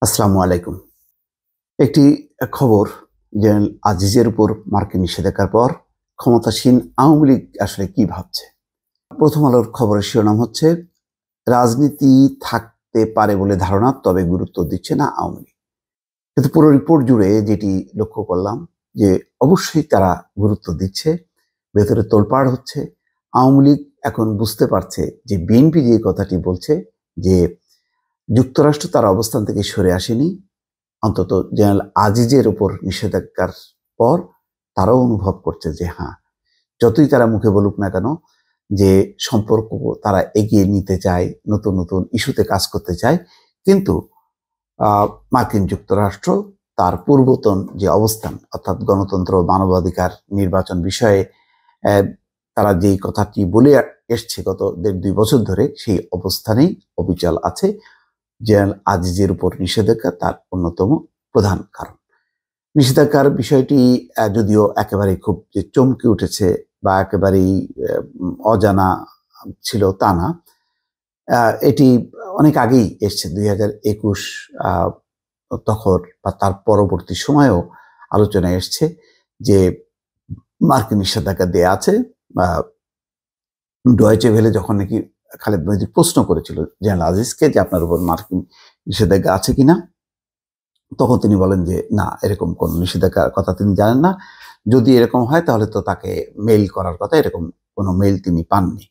আসসালামু আলাইকুম। একটি খবর যে আজিজের উপর মার্কিন নিষেধাজ্ঞার পর ক্ষমতাসীন আওয়ামী লীগ আসলে কি ভাবছে। প্রথম আলোর খবরের শিরোনাম হচ্ছে, রাজনীতি থাকতে পারে বলে ধারণা, তবে গুরুত্ব দিচ্ছে না আওয়ামী লীগ। কিন্তু পুরো রিপোর্ট জুড়ে যেটি লক্ষ্য করলাম যে অবশ্যই তারা গুরুত্ব দিচ্ছে, ভেতরে তোলপাড় হচ্ছে। আওয়ামী লীগ এখন বুঝতে পারছে যে বিএনপি যে কথাটি বলছে যে যুক্তরাষ্ট্র তার অবস্থান থেকে সরে আসেনি, অন্তত জেনারেল আজিজের উপর নিষেধাজ্ঞার পর তারাও অনুভব করছে যে হ্যাঁ, যতই তারা মুখে বলুক না কেন যে সম্পর্ক তারা এগিয়ে নিতে চায়, নতুন নতুন ইস্যুতে কাজ করতে চায়, কিন্তু মার্কিন যুক্তরাষ্ট্র তার পূর্বতন যে অবস্থান, অর্থাৎ গণতন্ত্র, মানবাধিকার, নির্বাচন বিষয়ে তারা যেই কথাটি বলে এসছে গত 1.5-2 বছর ধরে, সেই অবস্থানেই অবিচল আছে। জেনারেল আজিজের উপর নিষেধাজ্ঞা তার অন্যতম প্রধান কারণ। নিষেধাজ্ঞার বিষয়টি যদিও একেবারে খুব যে চমকে উঠেছে বা একেবারেই অজানা ছিল তা না। এটি অনেক আগেই এসছে, 2021 তখন বা তার পরবর্তী সময়েও আলোচনায় এসছে যে মার্কিন নিষেধাজ্ঞা দেয়া আছে। ডয়েচে ভেলে যখন নাকি খালেদ মহিউদ্দিন প্রশ্ন করেছিল জেনারেল আজিজকে যে আপনার উপর মার্কিন নিষেধাজ্ঞা আছে কিনা, তখন তিনি বলেন যে না, এরকম কোন নিষেধাজ্ঞার কথা তিনি জানেন না। যদি এরকম হয় তাহলে তো তাকে মেইল করার কথা, এরকম কোনো মেইল তিনি পাননি।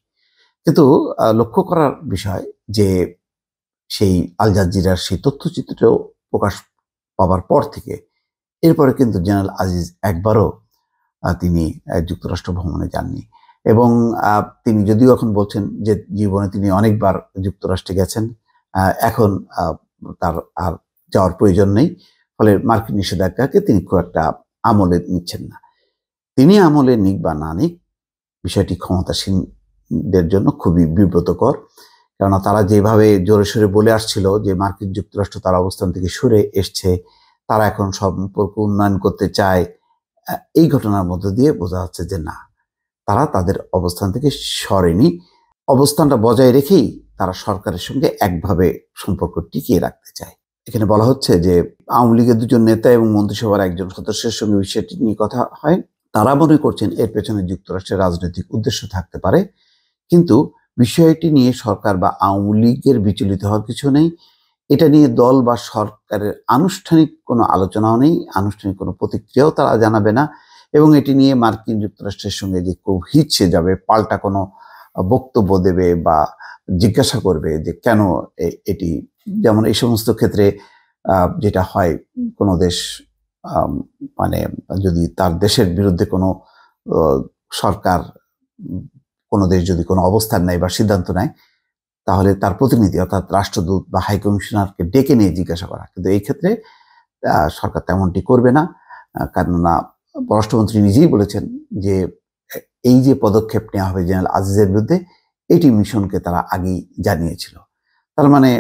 কিন্তু লক্ষ্য করার বিষয় যে সেই আল জাজিরার সেই তথ্যচিত্র প্রকাশ পাওয়ার পর থেকে এরপরে কিন্তু জেনারেল আজিজ একবারও তিনি যুক্তরাষ্ট্র ভ্রমণে যাননি। এবং তিনি যদিও এখন বলছেন যে জীবনে তিনি অনেকবার যুক্তরাষ্ট্রে গেছেন, এখন তার আর যাওয়ার প্রয়োজন নেই। ফলে মার্কিন নিষেধাজ্ঞাকে তিনি খুব একটা আমলে নিচ্ছেন না। তিনি আমলে নিক বা না নিক, বিষয়টি ক্ষমতাসীনদের জন্য খুবই বিব্রতকর। কেননা তারা যেভাবে জোরে সোরে বলে আসছিল যে মার্কিন যুক্তরাষ্ট্র তার অবস্থান থেকে সরে এসছে, তারা এখন সম্পর্ক উন্নয়ন করতে চায়, এই ঘটনার মধ্য দিয়ে বোঝা যাচ্ছে যে না, তারা তাদের অবস্থান থেকে সরেনি। অবস্থানটা বজায় রেখেই তারা সরকারের সঙ্গে একভাবে সম্পর্ক টিকিয়ে রাখতে চায়। এখানে বলা হচ্ছে যে আওয়ামী লীগের 2জন নেতা এবং মন্ত্রিসভার একজন সদস্যের সঙ্গে বিষয়টি নিয়ে কথা হয়। তারা মনে করছেন এর পেছনে যুক্তরাষ্ট্রের রাজনৈতিক উদ্দেশ্য থাকতে পারে, কিন্তু বিষয়টি নিয়ে সরকার বা আওয়ামী লীগের বিচলিত হওয়ার কিছু নেই। এটা নিয়ে দল বা সরকারের আনুষ্ঠানিক কোনো আলোচনাও নেই, আনুষ্ঠানিক কোনো প্রতিক্রিয়াও তারা জানাবে না। এবং এটি নিয়ে মার্কিন যুক্তরাষ্ট্রের সঙ্গে যে খুব হিচড়ে যাবে, পাল্টা কোনো বক্তব্য দেবে বা জিজ্ঞাসা করবে যে কেন এটি, যেমন এই সমস্ত ক্ষেত্রে যেটা হয়, কোনো দেশ মানে যদি তার দেশের বিরুদ্ধে কোনো সরকার, কোনো দেশ যদি কোনো অবস্থান নেয় বা সিদ্ধান্ত নেয়, তাহলে তার প্রতিনিধি অর্থাৎ রাষ্ট্রদূত বা হাই কমিশনারকে ডেকে নিয়ে জিজ্ঞাসা করা। কিন্তু এই ক্ষেত্রে সরকার তেমনটি করবে না, কেননা পররাষ্ট্রমন্ত্রী নিজেই বলেছেন যে এই যে পদক্ষেপ নেওয়া হবে জেনারেল আজিজের বিরুদ্ধে, এটি মিশনকে তারা আগেই জানিয়েছিল। তার মানে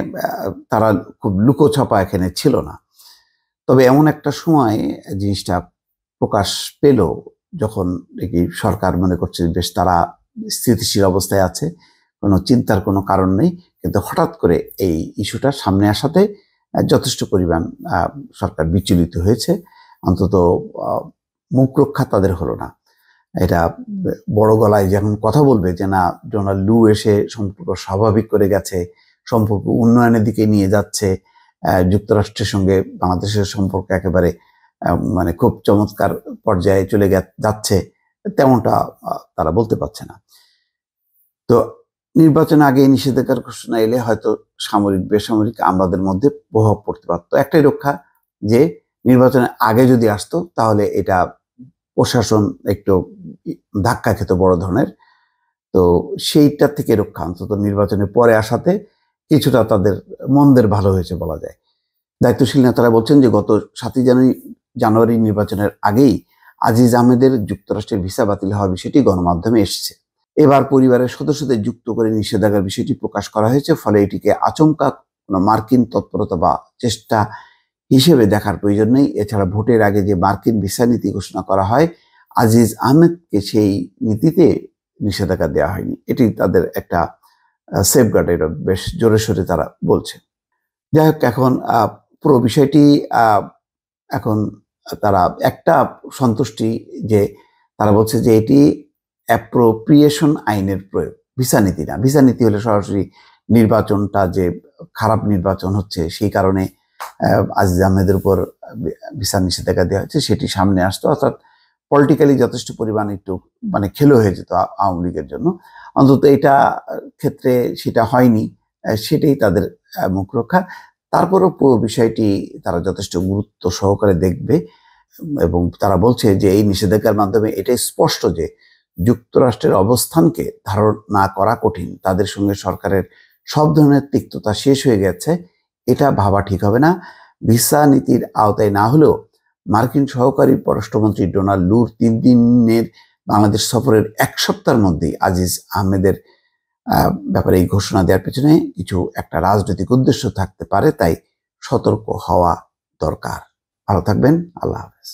তারা খুব লুকোছাপা এখানে ছিল না। তবে এমন একটা সময় জিনিসটা প্রকাশ পেল যখন দেখি সরকার মনে করছে বেশ তারা স্থিতিশীল অবস্থায় আছে, কোনো চিন্তার কোনো কারণ নেই, কিন্তু হঠাৎ করে এই ইস্যুটা সামনে আসাতে যথেষ্ট পরিমাণ সরকার বিচলিত হয়েছে। অন্তত মুখ রক্ষা তাদের হলো না। এটা বড় গলায় যখন কথা বলবে যে না, ডোনাল্ড লু এসে সম্পর্ক স্বাভাবিক করে গেছে, সম্পর্ক উন্নয়নের দিকে নিয়ে যাচ্ছে, যুক্তরাষ্ট্রের সঙ্গে বাংলাদেশের সম্পর্ক একেবারে মানে খুব চমৎকার পর্যায়ে চলে যাচ্ছে, তেমনটা তারা বলতে পারছে না। তো নির্বাচন আগে নিষেধাজ্ঞার ঘোষণা এলে হয়তো সামরিক বেসামরিক আমলাদের মধ্যে প্রভাব পড়তে পারতো। একটাই রক্ষা, যে নির্বাচনের আগে যদি আসতো তাহলে এটা প্রশাসন একটু ধাক্কা খেত বড় ধরনের। তো সেইটা থেকে রক্ষা অন্তত নির্বাচনের পরে আসাতে কিছুটা তাদের মন্দের ভালো হয়েছে বলা যায়। দায়িত্বশীল নেতারা বলছেন যে গত 7ই জানুয়ারি নির্বাচনের আগেই আজিজ আহমেদের যুক্তরাষ্ট্রের ভিসা বাতিল হওয়ার বিষয়টি গণমাধ্যমে এসেছে। এবার পরিবারের সদস্যদের যুক্ত করে নিষেধাজ্ঞার বিষয়টি প্রকাশ করা হয়েছে, ফলে এটিকে আচমকা কোনো মার্কিন তৎপরতা বা চেষ্টা হিসেবে দেখার প্রয়োজন নেই। এছাড়া ভোটের আগে যে মার্কিন ভিসা নীতি ঘোষণা করা হয়, আজিজ আহমেদকে সেই নীতিতে নিষেধাজ্ঞা দেওয়া হয়নি। এটি তাদের একটা সেফগার্ড, এটা বেশ জোরে সোরে তারা বলছে। যাই হোক, এখন পুরো বিষয়টি এখন তারা একটা সন্তুষ্টি যে তারা বলছে যে এটি অ্যাপ্রোপ্রিয়েশন আইনের প্রয়োগ, ভিসা নীতি না। ভিসা নীতি হলে সরাসরি নির্বাচনটা যে খারাপ নির্বাচন হচ্ছে সেই কারণে আজিজ আহমেদের উপর ভিসা নিষেধাজ্ঞা দেওয়া হচ্ছে, সেটি সামনে আসতো, অর্থাৎ পলিটিক্যালি যথেষ্ট পরিমাণ একটু মানে খেলো হয়ে যেত আওয়ামী লীগের জন্য। অন্তত এটা ক্ষেত্রে সেটা হয়নি, সেটাই তাদের মুখ রক্ষা। তারপরও পুরো বিষয়টি তারা যথেষ্ট গুরুত্ব সহকারে দেখবে এবং তারা বলছে যে এই নিষেধাজ্ঞার মাধ্যমে এটাই স্পষ্ট যে যুক্তরাষ্ট্রের অবস্থানকে ধারণ না করা কঠিন, তাদের সঙ্গে সরকারের সব ধরনের তিক্ততা শেষ হয়ে গেছে, এটা ভাবা ঠিক হবে না। ভিসা নীতির আওতায় না হলেও মার্কিন সহকারী পররাষ্ট্রমন্ত্রী ডোনাল্ড লুর 3 দিনের বাংলাদেশ সফরের 1 সপ্তাহের মধ্যেই আজিজ আহমেদের ব্যাপারে এই ঘোষণা দেওয়ার পেছনে কিছু একটা রাজনৈতিক উদ্দেশ্য থাকতে পারে, তাই সতর্ক হওয়া দরকার। ভালো থাকবেন, আল্লাহ হাফেজ।